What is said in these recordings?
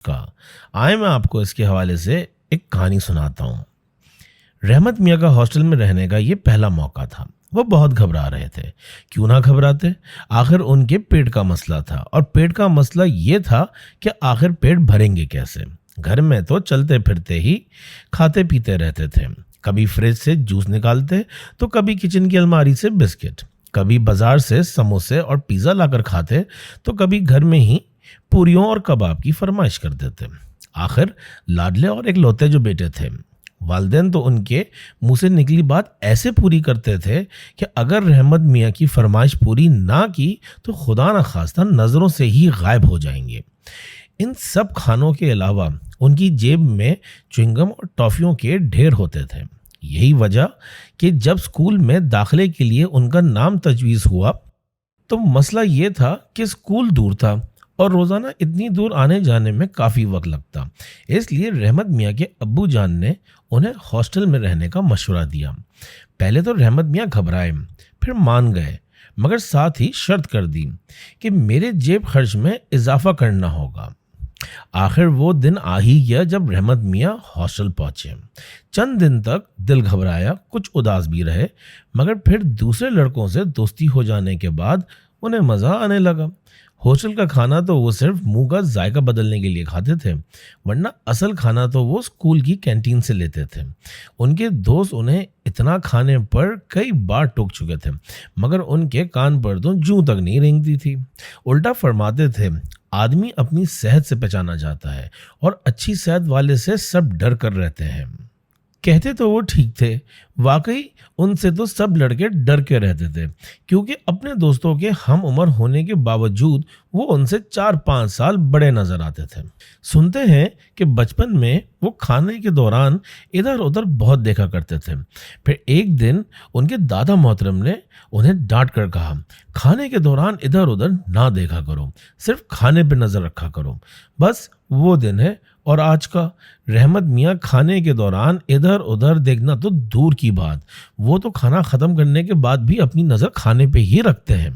کا آئے میں آپ کو اس کے حوالے سے ایک کہانی سناتا ہوں۔ رحمت میاں کا ہاسٹل میں رہنے کا یہ پہلا موقع تھا۔ وہ بہت گھبرا رہے تھے۔ کیوں نہ گھبراتے؟ آخر ان کے پیٹ کا مسئلہ تھا، اور پیٹ کا مسئلہ یہ تھا کہ آخر پیٹ بھریں گے کیسے؟ گھر میں تو چلتے پھرتے ہی کھاتے پیتے رہتے تھے۔ کبھی فریج سے جوس نکالتے تو کبھی کچن کی الماری سے بسکٹ، کبھی بازار سے سموسے اور پیزا لا کر کھاتے تو کبھی گھر میں ہی پوریوں اور کباب کی فرمائش کر دیتے۔ آخر لاڈلے اور ایک لوتے جو بیٹے تھے، والدین تو ان کے منہ سے نکلی بات ایسے پوری کرتے تھے کہ اگر رحمت میاں کی فرمائش پوری نہ کی تو خدا نہ خواستہ نظروں سے ہی غائب ہو جائیں گے۔ ان سب کھانوں کے علاوہ ان کی جیب میں چوئنگم اور ٹافیوں کے ڈھیر ہوتے تھے۔ یہی وجہ کہ جب اسکول میں داخلے کے لیے ان کا نام تجویز ہوا تو مسئلہ یہ تھا کہ اسکول دور تھا اور روزانہ اتنی دور آنے جانے میں کافی وقت لگتا۔ اس لیے رحمت میاں کے ابو جان نے انہیں ہاسٹل میں رہنے کا مشورہ دیا۔ پہلے تو رحمت میاں گھبرائے، پھر مان گئے، مگر ساتھ ہی شرط کر دی کہ میرے جیب خرچ میں اضافہ کرنا ہوگا۔ آخر وہ دن آ ہی گیا جب رحمت میاں ہاسٹل پہنچے۔ چند دن تک دل گھبرایا، کچھ اداس بھی رہے، مگر پھر دوسرے لڑکوں سے دوستی ہو جانے کے بعد انہیں مزہ آنے لگا۔ ہاسٹل کا کھانا تو وہ صرف منہ کا ذائقہ بدلنے کے لیے کھاتے تھے، ورنہ اصل کھانا تو وہ اسکول کی کینٹین سے لیتے تھے۔ ان کے دوست انہیں اتنا کھانے پر کئی بار ٹوک چکے تھے، مگر ان کے کان پر تو جوں تک نہیں رینگتی تھی۔ الٹا فرماتے تھے، آدمی اپنی صحت سے پہچانا جاتا ہے اور اچھی صحت والے سے سب ڈر کر رہتے ہیں۔ کہتے تو وہ ٹھیک تھے، واقعی ان سے تو سب لڑکے ڈر کے رہتے تھے، کیونکہ اپنے دوستوں کے ہم عمر ہونے کے باوجود وہ ان سے 4-5 سال بڑے نظر آتے تھے۔ سنتے ہیں کہ بچپن میں وہ کھانے کے دوران ادھر ادھر بہت دیکھا کرتے تھے۔ پھر ایک دن ان کے دادا محترم نے انہیں ڈانٹ کر کہا، کھانے کے دوران ادھر ادھر نہ دیکھا کرو، صرف کھانے پہ نظر رکھا کرو۔ بس وہ دن ہے اور آج کا رحمت میاں کھانے کے دوران ادھر ادھر دیکھنا تو دور کی بات، وہ تو کھانا ختم کرنے کے بعد بھی اپنی نظر کھانے پہ ہی رکھتے ہیں۔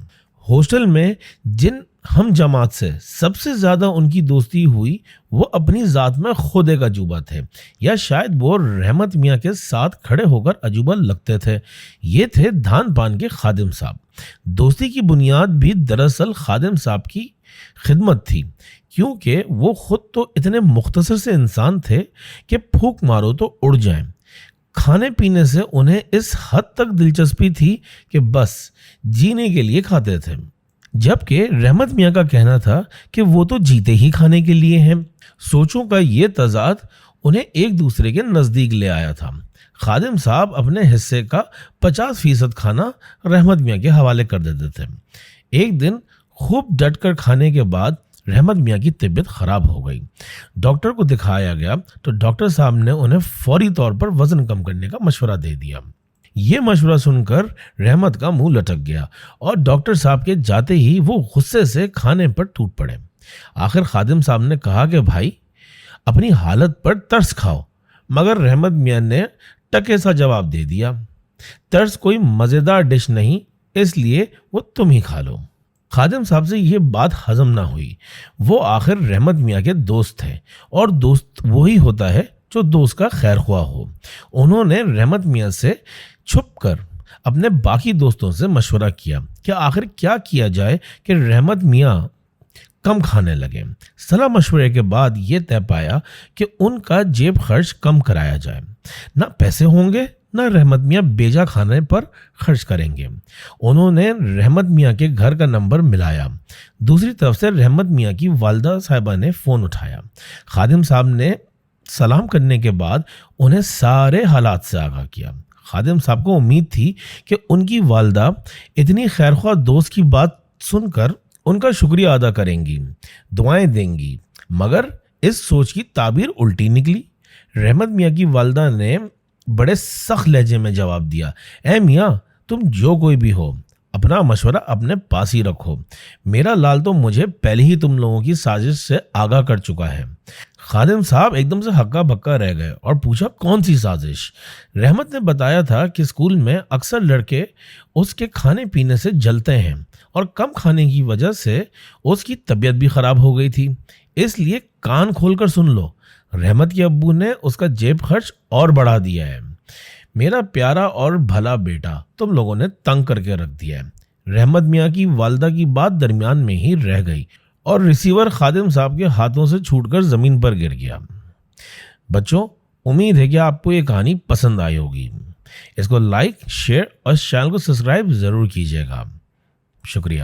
ہاسٹل میں جن ہم جماعت سے سب سے زیادہ ان کی دوستی ہوئی وہ اپنی ذات میں خود ایک عجوبہ تھے، یا شاید وہ رحمت میاں کے ساتھ کھڑے ہو کر عجوبہ لگتے تھے۔ یہ تھے دھان پان کے خادم صاحب۔ دوستی کی بنیاد بھی دراصل خادم صاحب کی خدمت تھی، کیونکہ وہ خود تو اتنے مختصر سے انسان تھے کہ پھونک مارو تو اڑ جائیں۔ کھانے پینے سے انہیں اس حد تک دلچسپی تھی کہ بس جینے کے لیے کھاتے تھے، جبکہ رحمت میاں کا کہنا تھا کہ وہ تو جیتے ہی کھانے کے لیے ہیں۔ سوچوں کا یہ تضاد انہیں ایک دوسرے کے نزدیک لے آیا تھا۔ خادم صاحب اپنے حصے کا 50% کھانا رحمت میاں کے حوالے کر دیتے تھے۔ ایک دن خوب ڈٹ کر کھانے کے بعد رحمت میاں کی طبیعت خراب ہو گئی۔ ڈاکٹر کو دکھایا گیا تو ڈاکٹر صاحب نے انہیں فوری طور پر وزن کم کرنے کا مشورہ دے دیا۔ یہ مشورہ سن کر رحمت کا منہ لٹک گیا اور ڈاکٹر صاحب کے جاتے ہی وہ غصے سے کھانے پر ٹوٹ پڑے۔ آخر خادم صاحب نے کہا کہ بھائی اپنی حالت پر ترس کھاؤ، مگر رحمت میاں نے ٹکے سا جواب دے دیا، ترس کوئی مزیدار ڈش نہیں، اس لیے وہ تم ہی کھا لو۔ خادم صاحب سے یہ بات ہضم نہ ہوئی۔ وہ آخر رحمت میاں کے دوست تھے، اور دوست وہی ہوتا ہے جو دوست کا خیر خواہ ہو۔ انہوں نے رحمت میاں سے چھپ کر اپنے باقی دوستوں سے مشورہ کیا کہ آخر کیا کیا جائے کہ رحمت میاں کم کھانے لگے۔ صلاح مشورے کے بعد یہ طے پایا کہ ان کا جیب خرچ کم کرایا جائے۔ نہ پیسے ہوں گے، نہ رحمت میاں بیجا کھانے پر خرچ کریں گے۔ انہوں نے رحمت میاں کے گھر کا نمبر ملایا۔ دوسری طرف سے رحمت میاں کی والدہ صاحبہ نے فون اٹھایا۔ خادم صاحب نے سلام کرنے کے بعد انہیں سارے حالات سے آگاہ کیا۔ خادم صاحب کو امید تھی کہ ان کی والدہ اتنی خیرخواہ دوست کی بات سن کر ان کا شکریہ ادا کریں گی، دعائیں دیں گی، مگر اس سوچ کی تعبیر الٹی نکلی۔ رحمت میاں کی والدہ نے بڑے سخت لہجے میں جواب دیا، اے میاں تم جو کوئی بھی ہو، اپنا مشورہ اپنے پاس ہی رکھو۔ میرا لال تو مجھے پہلے ہی تم لوگوں کی سازش سے آگاہ کر چکا ہے۔ خادم صاحب ایک دم سے ہکا بکا رہ گئے اور پوچھا، کون سی سازش؟ رحمت نے بتایا تھا کہ اسکول میں اکثر لڑکے اس کے کھانے پینے سے جلتے ہیں اور کم کھانے کی وجہ سے اس کی طبیعت بھی خراب ہو گئی تھی۔ اس لیے کان کھول کر سن لو، رحمت کے ابو نے اس کا جیب خرچ اور بڑھا دیا ہے۔ میرا پیارا اور بھلا بیٹا، تم لوگوں نے تنگ کر کے رکھ دیا ہے۔ رحمت میاں کی والدہ کی بات درمیان میں ہی رہ گئی اور ریسیور خادم صاحب کے ہاتھوں سے چھوٹ کر زمین پر گر گیا۔ بچوں، امید ہے کہ آپ کو یہ کہانی پسند آئی ہوگی۔ اس کو لائک، شیئر اور اس چینل کو سبسکرائب ضرور کیجیے گا۔ شکریہ۔